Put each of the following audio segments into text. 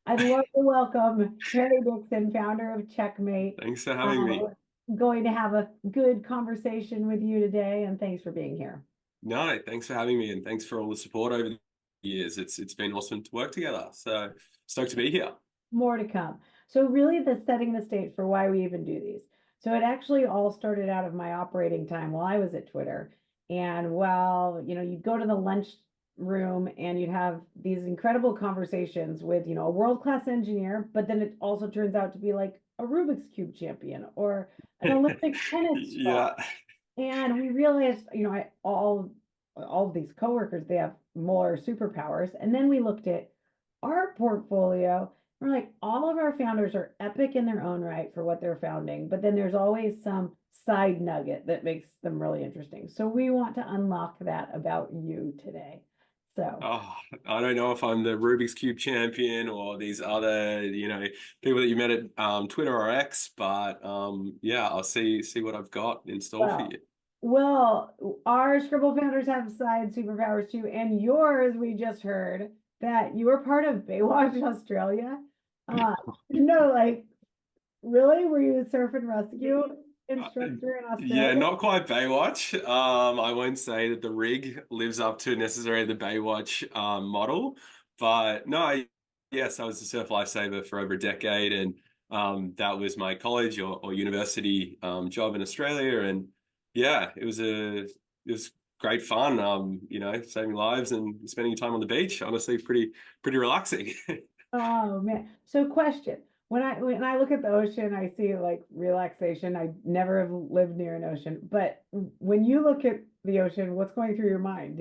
I'd love to welcome Harry Dixon, founder of Checkmate. Thanks for having me. We're going to have a good conversation with you today, and thanks for being here. No, thanks for having me, and thanks for all the support over the years. It's been awesome to work together. So stoked to be here. More to come. So, really, the setting the stage for why we even do these. So, it actually all started out of my operating time while I was at Twitter. And while, you'd go to the lunch room and you'd have these incredible conversations with, a world-class engineer, but then it also turns out to be like a Rubik's Cube champion or an Olympic tennis star. Yeah. And we realized, all of these coworkers, they have more superpowers. And then we looked at our portfolio. We're like, all of our founders are epic in their own right for what they're founding, but then there's always some side nugget that makes them really interesting. So we want to unlock that about you today. So, Oh, I don't know if I'm the Rubik's Cube champion or these other, people that you met at Twitter or X, but yeah, I'll see what I've got in store for well, you. our Scribble founders have side superpowers too, and yours, we just heard that you were part of Baywatch Australia. No, like really? Were you a surf and rescue Uh, instructor in Yeah, Australia? not quite Baywatch. I won't say that the rig lives up to necessarily the Baywatch model, but no, yes, I was a surf lifesaver for over a decade, and that was my college or university job in Australia, and yeah, it was great fun. Saving lives and spending time on the beach. Honestly, pretty relaxing. Oh man. So question. When I look at the ocean, I see like relaxation. I never have lived near an ocean, but when you look at the ocean, what's going through your mind?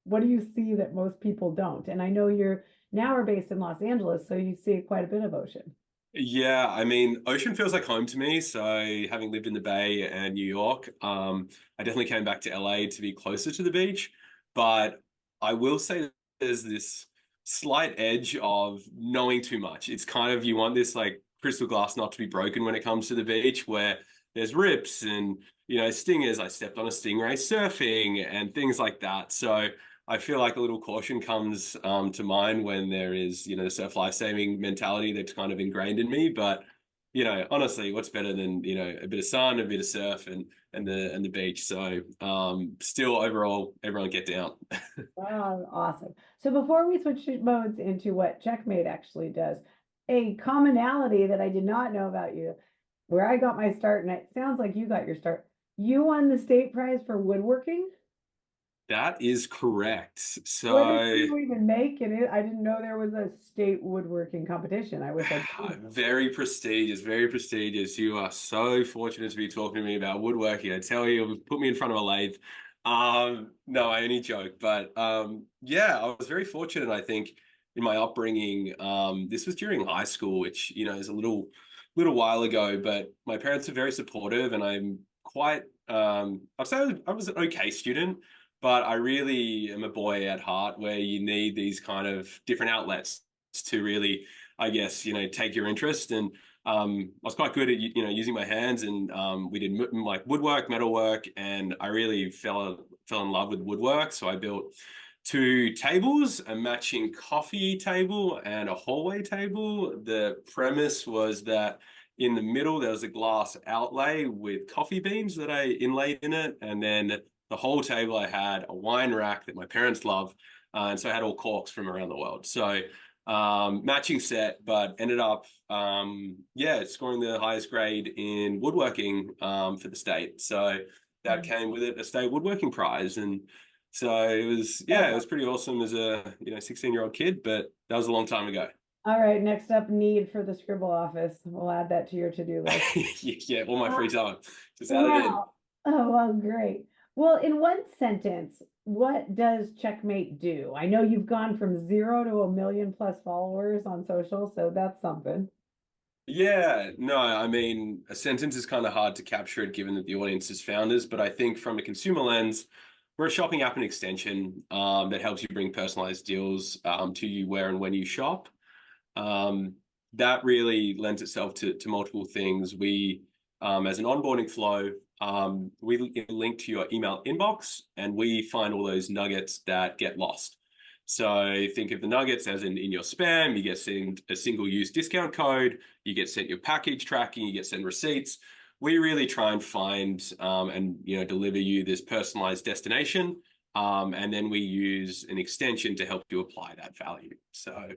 What do you see that most people don't? And I know you're now are based in Los Angeles, so you see quite a bit of ocean. Yeah, I mean, ocean feels like home to me. So having lived in the Bay and New York, I definitely came back to LA to be closer to the beach. But I will say there's this slight edge of knowing too much. It's kind of you want this like crystal glass not to be broken when it comes to the beach, where there's rips and stingers. I stepped on a stingray surfing and things like that. So I feel like a little caution comes to mind when there is, the surf life-saving mentality that's kind of ingrained in me. But, honestly, what's better than, a bit of sun, a bit of surf and the beach. So still overall, everyone get down. Wow, awesome. So before we switch modes into what Checkmate actually does, a commonality that I did not know about you, where I got my start, and it sounds like you got your start. You won the state prize for woodworking. That is correct. What did So you even make in it? I didn't know there was a state woodworking competition. I wish I did. very prestigious, very prestigious. You are so fortunate to be talking to me about woodworking. I tell you, put me in front of a lathe. No, I only joke, but yeah, I was very fortunate, I think, in my upbringing. This was during high school, which, is a little while ago, but my parents are very supportive and I'm quite I'd say I was an okay student, but I really am a boy at heart where you need these kind of different outlets to really, I guess, take your interest. And I was quite good at, using my hands, and we did like woodwork, metalwork, and I really fell in love with woodwork. So I built two tables, a matching coffee table and a hallway table. The premise was that in the middle there was a glass outlay with coffee beans that I inlaid in it, and then the whole table I had a wine rack that my parents love, and so I had all corks from around the world. So matching set, but ended up, yeah, scoring the highest grade in woodworking for the state. So that came with it a state woodworking prize, and so it was, yeah, it was pretty awesome as a 16-year-old kid, but that was a long time ago. All right, next up, need for the Scribble office. We'll add that to your to-do list. Yeah, all my Uh, free time, just add it in. wow. Oh, well, great. Well, in one sentence, what does Checkmate do? I know you've gone from zero to a million plus followers on social, so that's something. Yeah, no, I mean, a sentence is kind of hard to capture it given that the audience is founders, but I think from a consumer lens, we're a shopping app and extension that helps you bring personalized deals to you where and when you shop. Um, that really lends itself to multiple things. We, as an onboarding flow, we link to your email inbox and we find all those nuggets that get lost. So think of the nuggets as in your spam, you get sent a single use discount code, you get sent your package tracking, you get sent receipts. We really try and find and deliver you this personalized destination. And then we use an extension to help you apply that value. So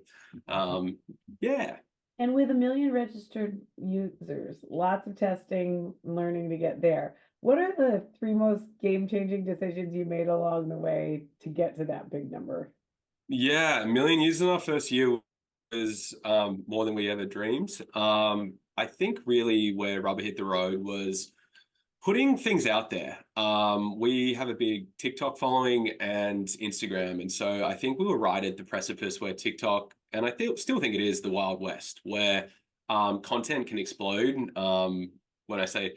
yeah. And with 1 million registered users, lots of testing, learning to get there. What are the 3 most game-changing decisions you made along the way to get to that big number? Yeah, 1 million users in our first year was more than we ever dreamed. I think really where rubber hit the road was putting things out there. We have a big TikTok following and Instagram. And so I think we were right at the precipice where TikTok, and still think it is the Wild West, where content can explode. When I say,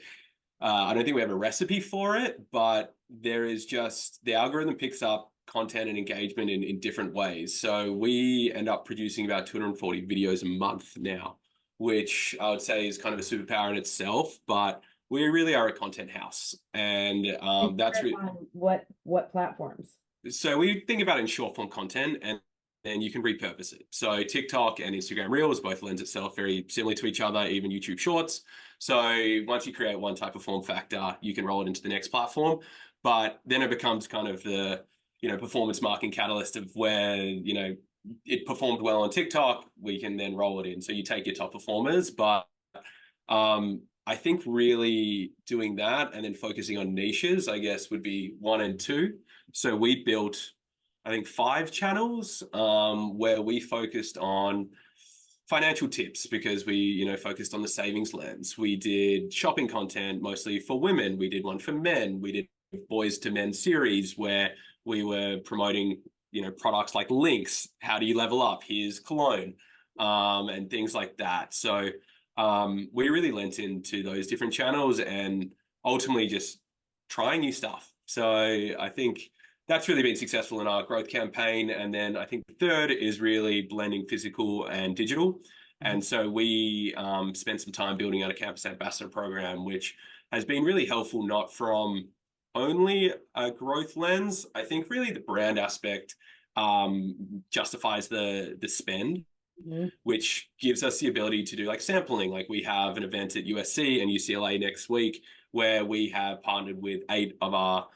I don't think we have a recipe for it, but there is just the algorithm picks up content and engagement in different ways. So we end up producing about 240 videos a month now, which I would say is kind of a superpower in itself, but we really are a content house. And that's on what platforms? so we think about it in short form content, and then you can repurpose it. So TikTok and Instagram Reels both lends itself very similarly to each other, even YouTube Shorts. So once you create one type of form factor, you can roll it into the next platform. But then it becomes kind of the performance marketing catalyst of where it performed well on TikTok, we can then roll it in. So you take your top performers, but I think really doing that and then focusing on niches, I guess, would be 1 and 2. So we built, I think, 5 channels where we focused on financial tips because we, focused on the savings lens. We did shopping content mostly for women. We did one for men. We did boys to men series where we were promoting, products like Lynx. How do you level up? Here's cologne, and things like that. So we really lent into those different channels and ultimately just trying new stuff. So I think that's really been successful in our growth campaign. And then I think the third is really blending physical and digital. And so we spent some time building out a campus ambassador program, which has been really helpful, not from only a growth lens. I think really the brand aspect justifies the spend, which gives us the ability to do like sampling. Like we have an event at USC and UCLA next week where we have partnered with 8 of our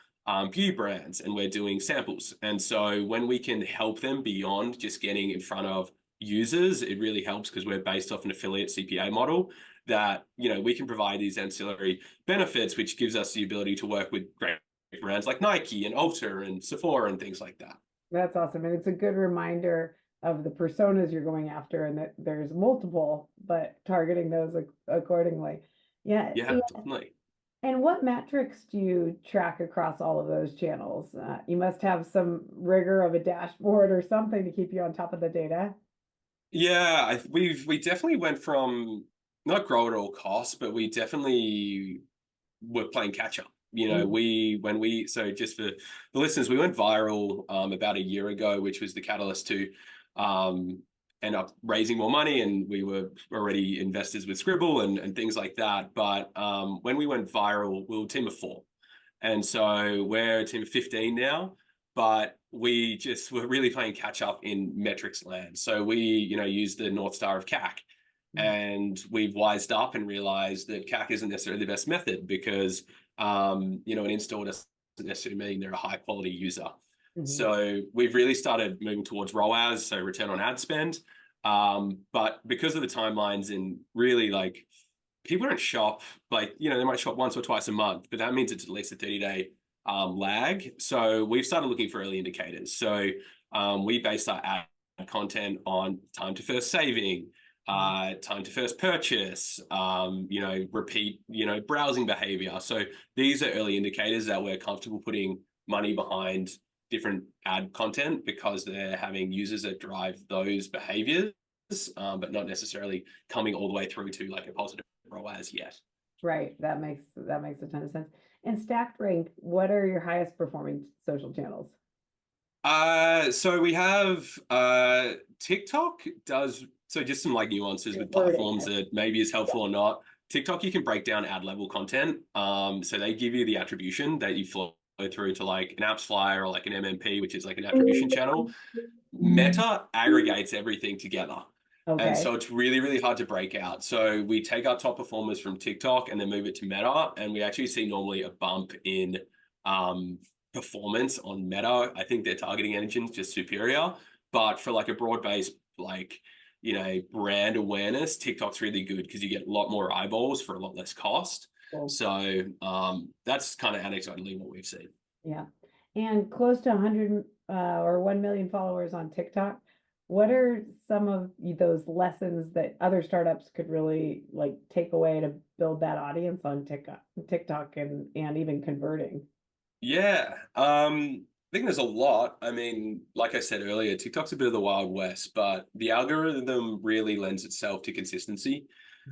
beauty brands and we're doing samples. And so when we can help them beyond just getting in front of users, it really helps because we're based off an affiliate CPA model that, we can provide these ancillary benefits, which gives us the ability to work with great brands like Nike and Ulta and Sephora and things like that. That's awesome. And it's a good reminder of the personas you're going after and that there's multiple, but targeting those accordingly. Yeah. Yeah, definitely. And what metrics do you track across all of those channels? You must have some rigor of a dashboard or something to keep you on top of the data. Yeah, we definitely went from not grow at all costs, but we definitely were playing catch up. So just for the listeners, we went viral about a year ago, which was the catalyst to end up raising more money, and we were already investors with Scribble and things like that. But when we went viral, we were a team of 4. And so we're a team of 15 now, but we just were really playing catch up in metrics land. So we, use the North Star of CAC. And we've wised up and realized that CAC isn't necessarily the best method because, an install doesn't necessarily mean they're a high quality user. So we've really started moving towards ROAS, so return on ad spend. But because of the timelines and really like people don't shop, like, they might shop once or twice a month, but that means it's at least a 30-day lag. So we've started looking for early indicators. So we base our ad content on time to first saving, time to first purchase, repeat, browsing behavior. So these are early indicators that we're comfortable putting money behind different ad content because they're having users that drive those behaviors, but not necessarily coming all the way through to like a positive ROAS yet. Right. That makes a ton of sense. And stacked rank, what are your highest performing social channels? So we have TikTok does, so just some like nuances with platforms that maybe is helpful or not. TikTok, you can break down ad level content. So they give you the attribution that you flow through to like an apps flyer or like an MMP, which is like an attribution channel, Meta aggregates everything together. And Okay. so it's really, really hard to break out. So we take our top performers from TikTok and then move it to Meta. And we actually see normally a bump in performance on Meta. I think their targeting engine's just superior. But for like a broad-based, like, brand awareness, TikTok's really good because you get a lot more eyeballs for a lot less cost. Cool. So that's kind of anecdotally what we've seen. Yeah. And close to 100 or 1 million followers on TikTok. What are some of those lessons that other startups could really like take away to build that audience on TikTok and even converting? Yeah, I think there's a lot. I mean, like I said earlier, TikTok's a bit of the Wild West, but the algorithm really lends itself to consistency.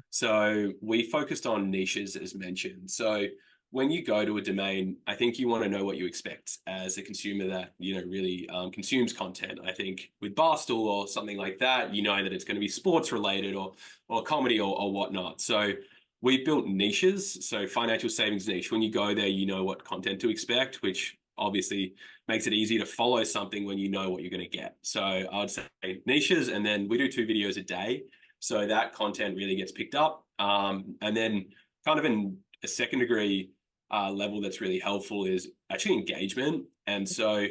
So we focused on niches, as mentioned. So when you go to a domain, I think you want to know what you expect as a consumer that, really consumes content. I think with Barstool or something like that, you know that it's going to be sports related or comedy or whatnot. So we built niches. So financial savings niche, when you go there, you know what content to expect, which obviously makes it easy to follow something when you know what you're going to get. So I would say niches, and then we do 2 videos a day. So that content really gets picked up. And then kind of in a second degree level that's really helpful is actually engagement. And so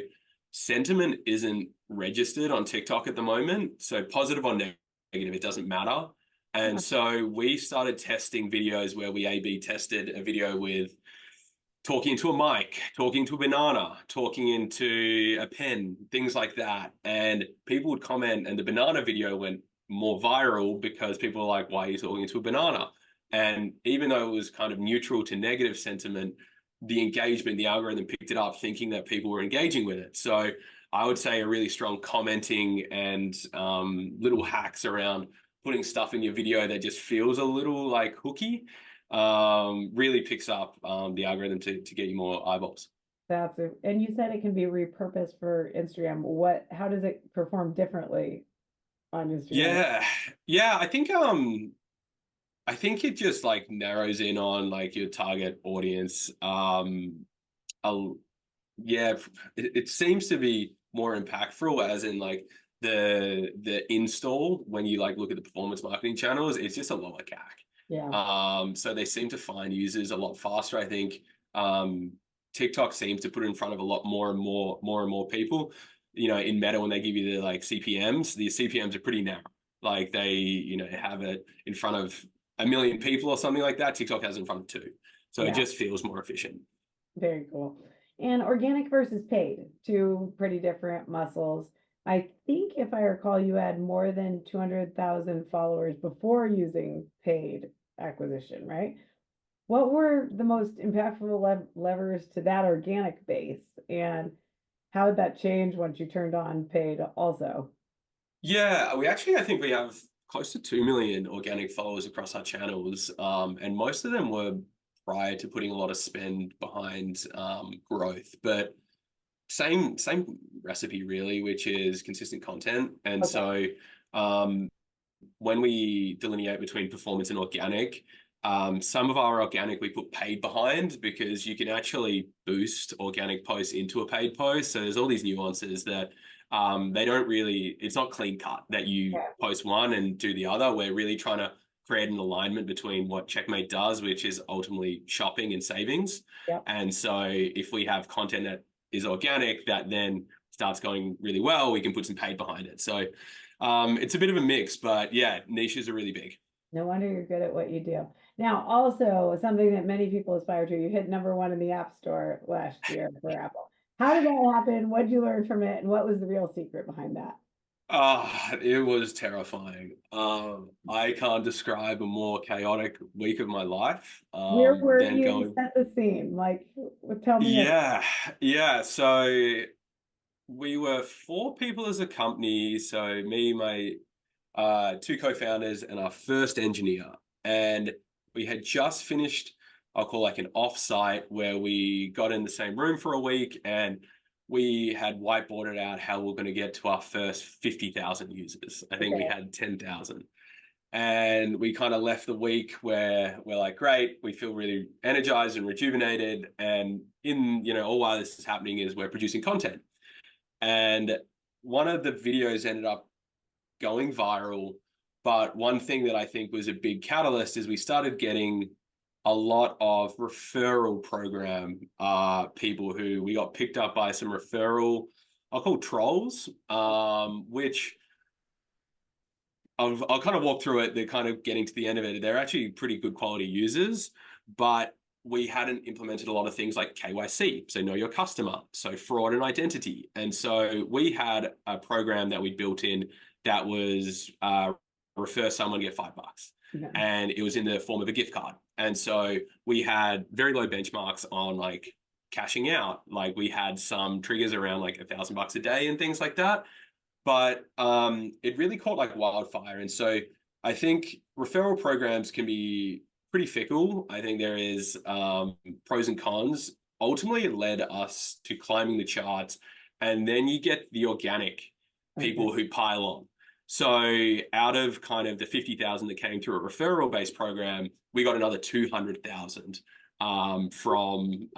sentiment isn't registered on TikTok at the moment. So positive or negative, it doesn't matter. And so we started testing videos where we A/B tested a video with talking into a mic, talking into a banana, talking into a pen, things like that. And people would comment, and the banana video went more viral because people were like, why are you talking into a banana? And even though it was kind of neutral to negative sentiment, the engagement, the algorithm picked it up thinking that people were engaging with it. So I would say a really strong commenting and little hacks around putting stuff in your video that just feels a little like hooky really picks up the algorithm to get you more eyeballs. And you said it can be repurposed for Instagram. How does it perform differently on Instagram? Yeah, yeah. I think it just like narrows in on like your target audience. I'll, yeah, it seems to be more impactful, as in like the install when you like look at the performance marketing channels, it's just a lower Yeah. CAC. So they seem to find users a lot faster. I think TikTok seems to put it in front of a lot more and more people. In Meta, when they give you the like CPMs, the CPMs are pretty narrow. Like they, have it in front of 1 million people or something like that. TikTok has it in front of two. So it Yeah. just feels more efficient. Very cool. And organic versus paid, two pretty different muscles. I think if I recall, you had more than 200,000 followers before using paid acquisition, right? What were the most impactful levers to that organic base? And how did that change once you turned on paid also? Yeah, I think we have close to 2 million organic followers across our channels. And most of them were prior to putting a lot of spend behind growth. But same recipe really, which is consistent content. And Okay. so um, when we delineate between performance and organic, some of our organic we put paid behind because you can actually boost organic posts into a paid post. So there's all these nuances that they don't really, it's not clean cut that you Yeah. post one and do the other. We're really trying to create an alignment between what Checkmate does, which is ultimately shopping and savings. Yep. And so if we have content that is organic that then starts going really well, we can put some paid behind it. So it's a bit of a mix, but yeah, niches are really big. No wonder you're good at what you do. Now, also something that many people aspire to, you hit #1 in the App Store last year for Apple. How did that happen? What did you learn from it? And what was the real secret behind that? It was terrifying. I can't describe a more chaotic week of my life Where were than you? going. Set the scene. Like, tell me. Yeah, yeah. So we were 4 people as a company. So me, my 2 co-founders, and our first engineer. And we had just finished, I'll call like an off-site where we got in the same room for a week and we had whiteboarded out how we're going to get to our first 50,000 users. I think we Okay. had 10,000. And we kind of left the week where we're like, great, we feel really energized and rejuvenated. And all while this is happening is we're producing content. And one of the videos ended up going viral. But one thing that I think was a big catalyst is we started getting a lot of referral program people who we got picked up by some referral, I'll call trolls, which I'll kind of walk through it. They're kind of getting to the end of it. They're actually pretty good quality users, but we hadn't implemented a lot of things like KYC, so know your customer, so fraud and identity. And so we had a program that we built in that was refer someone, get $5. Yeah. And it was in the form of a gift card. And so we had very low benchmarks on like cashing out. Like we had some triggers around like $1,000 a day and things like that. But it really caught like wildfire. And so I think referral programs can be pretty fickle. I think there is pros and cons. Ultimately, it led us to climbing the charts. And then you get the organic people who pile on. So out of kind of the 50,000 that came through a referral-based program, we got another 200,000 from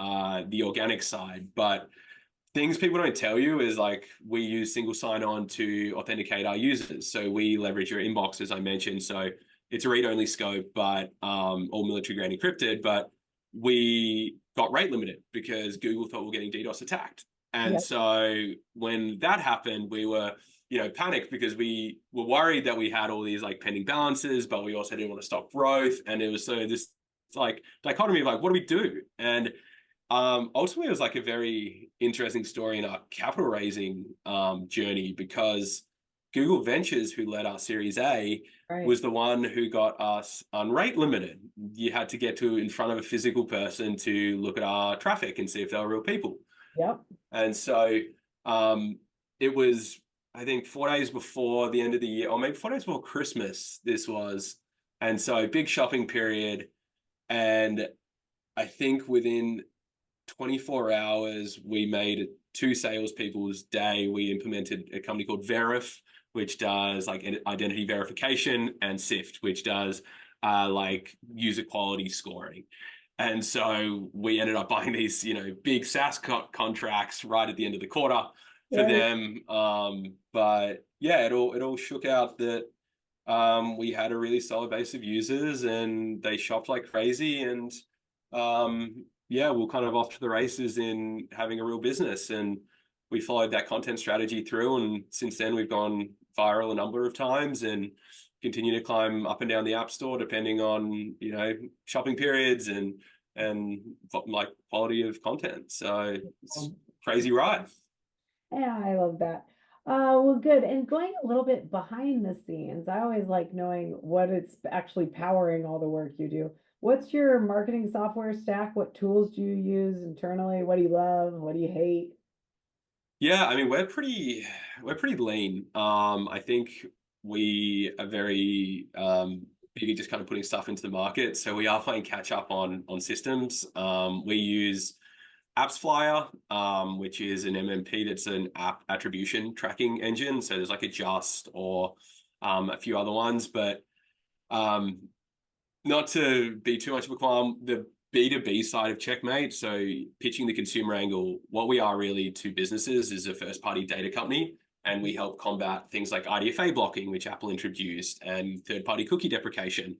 the organic side. But things people don't tell you is like we use single sign-on to authenticate our users. So we leverage your inbox, as I mentioned. So it's a read-only scope, but all military-grade encrypted. But we got rate limited because Google thought we were getting DDoS attacked. And so when that happened, we were panicked because we were worried that we had all these like pending balances, but we also didn't want to stop growth. And it was so this like dichotomy of like, what do we do? And ultimately, it was like a very interesting story in our capital raising journey because Google Ventures, who led our Series A, was the one who got us unrate limited. You had to get to in front of a physical person to look at our traffic and see if they were real people. Yep. And so it was, I think, 4 days before the end of the year, or maybe 4 days before Christmas, this was. And so big shopping period. And I think within 24 hours, we made 2 salespeople's day. We implemented a company called Verif, which does like identity verification, and Sift, which does like user quality scoring. And so we ended up buying these, big SaaS contracts right at the end of the quarter for them. But yeah, it all shook out that we had a really solid base of users and they shopped like crazy. And yeah, we're kind of off to the races in having a real business. And we followed that content strategy through. And since then, we've gone viral a number of times and continue to climb up and down the App Store, depending on, shopping periods and like quality of content. So it's a crazy ride. Yeah, I love that. Well, good. And going a little bit behind the scenes, I always like knowing what it's actually powering all the work you do. What's your marketing software stack? What tools do you use internally? What do you love? What do you hate? Yeah, I mean, we're pretty lean. I think we are very big at just kind of putting stuff into the market. So we are playing catch up on systems. We use AppsFlyer, which is an MMP that's an app attribution tracking engine. So there's like a Just or a few other ones, but not to be too much of a qualm, the B2B side of Checkmate, so pitching the consumer angle, what we are really to businesses is a first-party data company, and we help combat things like IDFA blocking, which Apple introduced, and third-party cookie deprecation.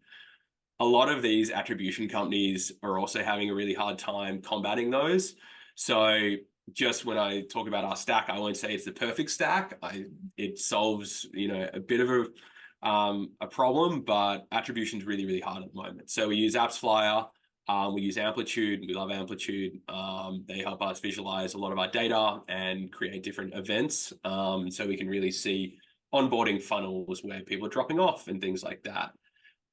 A lot of these attribution companies are also having a really hard time combating those. So just when I talk about our stack, I won't say it's the perfect stack. It solves, a bit of a problem, but attribution is really, really hard at the moment. So we use AppsFlyer, we use Amplitude. We love Amplitude. They help us visualize a lot of our data and create different events. So we can really see onboarding funnels where people are dropping off and things like that.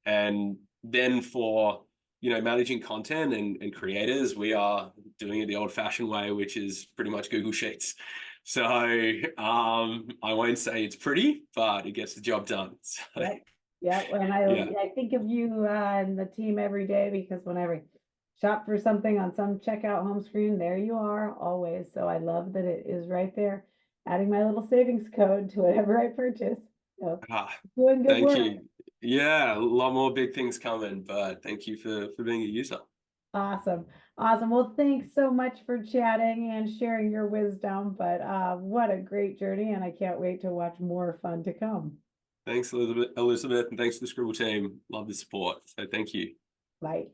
And then for, managing content and creators, we are doing it the old fashioned way, which is pretty much Google Sheets. So I won't say it's pretty, but it gets the job done. So, yeah. And I think of you and the team every day because whenever I shop for something on some checkout home screen, there you are always. So I love that it is right there, adding my little savings code to whatever I purchase. So doing good thank work. you. Yeah, a lot more big things coming, but thank you for being a user. Awesome. Awesome. Well, thanks so much for chatting and sharing your wisdom, but what a great journey, and I can't wait to watch more fun to come. Thanks, Elizabeth, and thanks to the Scribble team. Love the support. So thank you. Bye.